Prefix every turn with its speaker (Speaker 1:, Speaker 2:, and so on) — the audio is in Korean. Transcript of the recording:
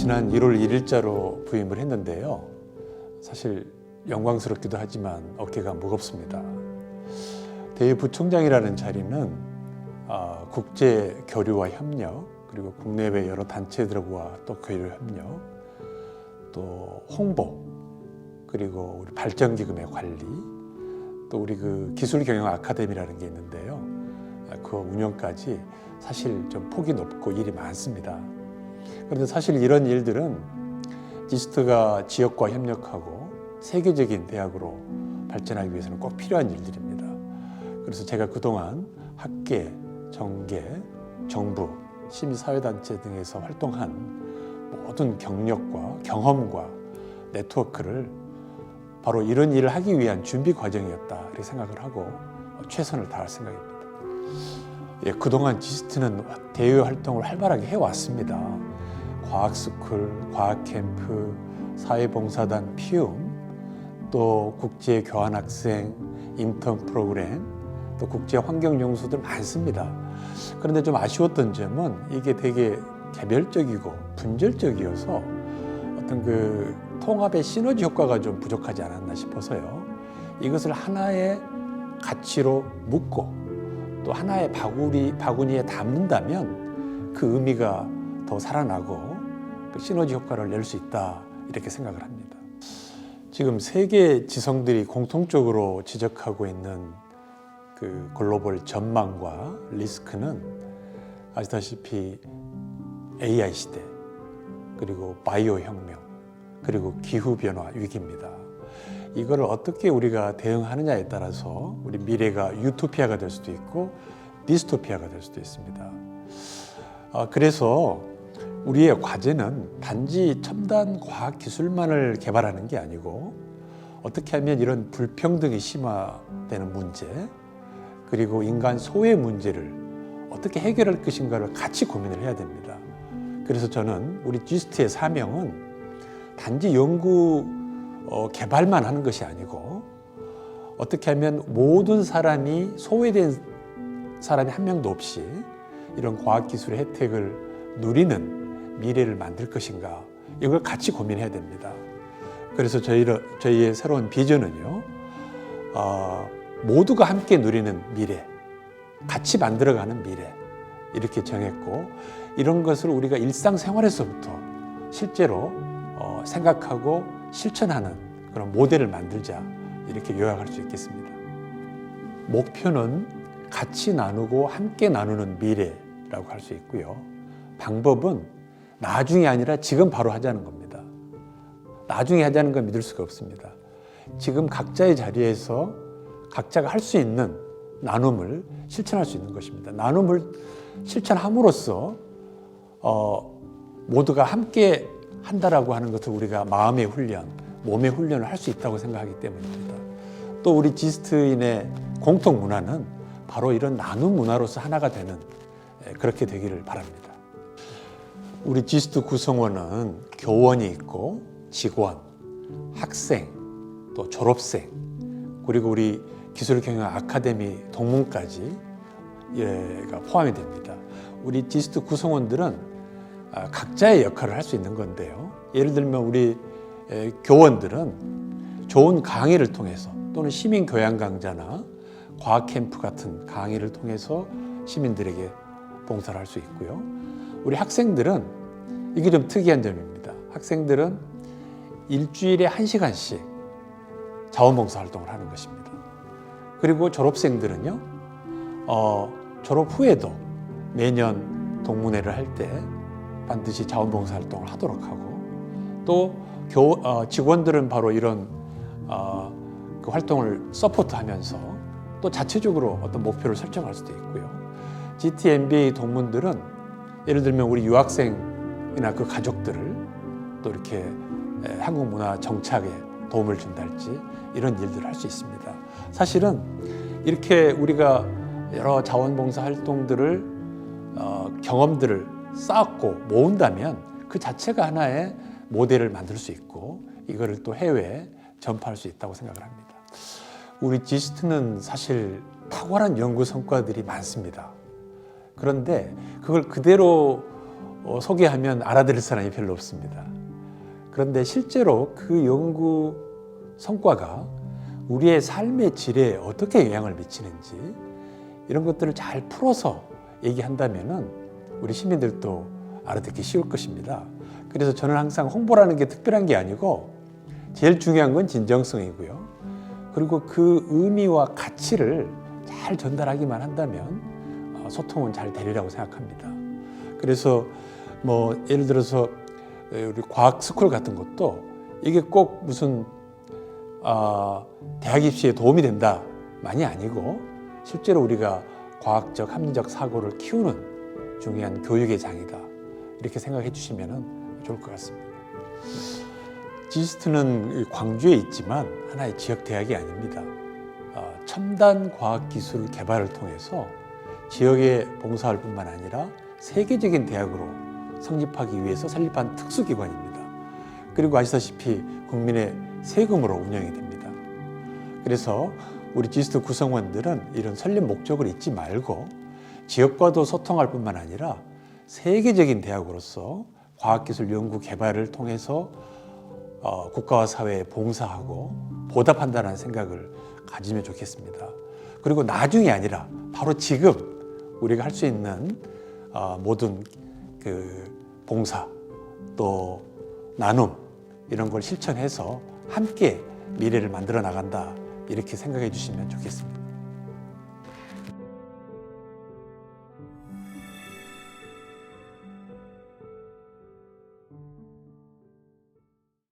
Speaker 1: 지난 1월 1일자로 부임을 했는데요. 사실 영광스럽기도 하지만 어깨가 무겁습니다. 대외부총장이라는 자리는 국제 교류와 협력, 그리고 국내외 여러 단체들과 또 교류 협력, 또 홍보, 그리고 우리 발전기금의 관리, 또 우리 그 기술경영 아카데미라는 게 있는데요. 그 운영까지 사실 좀 폭이 높고 일이 많습니다. 그런데 사실 이런 일들은 지스트가 지역과 협력하고 세계적인 대학으로 발전하기 위해서는 꼭 필요한 일들입니다. 그래서 제가 그동안 학계, 정계, 정부, 시민사회단체 등에서 활동한 모든 경력과 경험과 네트워크를 바로 이런 일을 하기 위한 준비 과정이었다 이렇게 생각을 하고 최선을 다할 생각입니다. 그동안 지스트는 대외 활동을 활발하게 해왔습니다. 과학스쿨, 과학캠프, 사회봉사단 피움, 또 국제교환학생, 인턴 프로그램, 또 국제환경연수들 많습니다. 그런데 좀 아쉬웠던 점은 이게 되게 개별적이고 분절적이어서 어떤 그 통합의 시너지 효과가 좀 부족하지 않았나 싶어서요. 이것을 하나의 가치로 묶고 또 하나의 바구니에 담는다면 그 의미가 더 살아나고 그 시너지 효과를 낼 수 있다 이렇게 생각을 합니다. 지금 세계 지성들이 공통적으로 지적하고 있는 그 글로벌 전망과 리스크는 아시다시피 AI 시대, 그리고 바이오 혁명, 그리고 기후변화 위기입니다. 이걸 어떻게 우리가 대응하느냐에 따라서 우리 미래가 유토피아가 될 수도 있고 디스토피아가 될 수도 있습니다. 그래서 우리의 과제는 단지 첨단 과학 기술만을 개발하는 게 아니고 어떻게 하면 이런 불평등이 심화되는 문제, 그리고 인간 소외 문제를 어떻게 해결할 것인가를 같이 고민을 해야 됩니다. 그래서 저는 우리 지스트의 사명은 단지 연구 개발만 하는 것이 아니고 어떻게 하면 모든 사람이 소외된 사람이 한 명도 없이 이런 과학기술의 혜택을 누리는 미래를 만들 것인가, 이걸 같이 고민해야 됩니다. 그래서 저희의 새로운 비전은요, 모두가 함께 누리는 미래, 같이 만들어가는 미래 이렇게 정했고, 이런 것을 우리가 일상생활에서부터 실제로 생각하고 실천하는 그런 모델을 만들자 이렇게 요약할 수 있겠습니다. 목표는 같이 나누고 함께 나누는 미래라고 할 수 있고요. 방법은 나중이 아니라 지금 바로 하자는 겁니다. 나중에 하자는 건 믿을 수가 없습니다. 지금 각자의 자리에서 각자가 할 수 있는 나눔을 실천할 수 있는 것입니다. 나눔을 실천함으로써 모두가 함께 한다라고 하는 것을 우리가 마음의 훈련, 몸의 훈련을 할 수 있다고 생각하기 때문입니다. 또 우리 지스트인의 공통 문화는 바로 이런 나눔 문화로서 하나가 되는, 그렇게 되기를 바랍니다. 우리 지스트 구성원은 교원이 있고 직원, 학생, 또 졸업생, 그리고 우리 기술경영 아카데미 동문까지 포함이 됩니다. 우리 지스트 구성원들은 각자의 역할을 할 수 있는 건데요. 예를 들면 우리 교원들은 좋은 강의를 통해서 또는 시민 교양 강좌나 과학 캠프 같은 강의를 통해서 시민들에게 봉사를 할 수 있고요. 우리 학생들은 이게 좀 특이한 점입니다. 학생들은 일주일에 1시간씩 자원봉사 활동을 하는 것입니다. 그리고 졸업생들은요, 졸업 후에도 매년 동문회를 할 때 반드시 자원봉사 활동을 하도록 하고, 또 직원들은 바로 이런 그 활동을 서포트하면서 또 자체적으로 어떤 목표를 설정할 수도 있고요. GT MBA 동문들은 예를 들면 우리 유학생이나 그 가족들을 또 이렇게 한국 문화 정착에 도움을 준달지 이런 일들을 할 수 있습니다. 사실은 이렇게 우리가 여러 자원봉사 활동들을 경험들을 쌓았고 모은다면 그 자체가 하나의 모델을 만들 수 있고 이거를 또 해외에 전파할 수 있다고 생각을 합니다. 우리 지스트는 사실 탁월한 연구 성과들이 많습니다. 그런데 그걸 그대로 소개하면 알아들을 사람이 별로 없습니다. 그런데 실제로 그 연구 성과가 우리의 삶의 질에 어떻게 영향을 미치는지 이런 것들을 잘 풀어서 얘기한다면은 우리 시민들도 알아듣기 쉬울 것입니다. 그래서 저는 항상 홍보라는 게 특별한 게 아니고 제일 중요한 건 진정성이고요. 그리고 그 의미와 가치를 잘 전달하기만 한다면 소통은 잘 되리라고 생각합니다. 그래서 뭐 예를 들어서 우리 과학 스쿨 같은 것도 이게 꼭 무슨 대학 입시에 도움이 된다만이 아니고 실제로 우리가 과학적 합리적 사고를 키우는 중요한 교육의 장이다 이렇게 생각해 주시면 좋을 것 같습니다. 지스트는 광주에 있지만 하나의 지역 대학이 아닙니다. 첨단 과학 기술 개발을 통해서 지역에 봉사할 뿐만 아니라 세계적인 대학으로 성립하기 위해서 설립한 특수기관입니다. 그리고 아시다시피 국민의 세금으로 운영이 됩니다. 그래서 우리 지스트 구성원들은 이런 설립 목적을 잊지 말고 지역과도 소통할 뿐만 아니라 세계적인 대학으로서 과학기술 연구 개발을 통해서 국가와 사회에 봉사하고 보답한다는 생각을 가지면 좋겠습니다. 그리고 나중이 아니라 바로 지금 우리가 할 수 있는 모든 그 봉사 또 나눔 이런 걸 실천해서 함께 미래를 만들어 나간다 이렇게 생각해 주시면 좋겠습니다.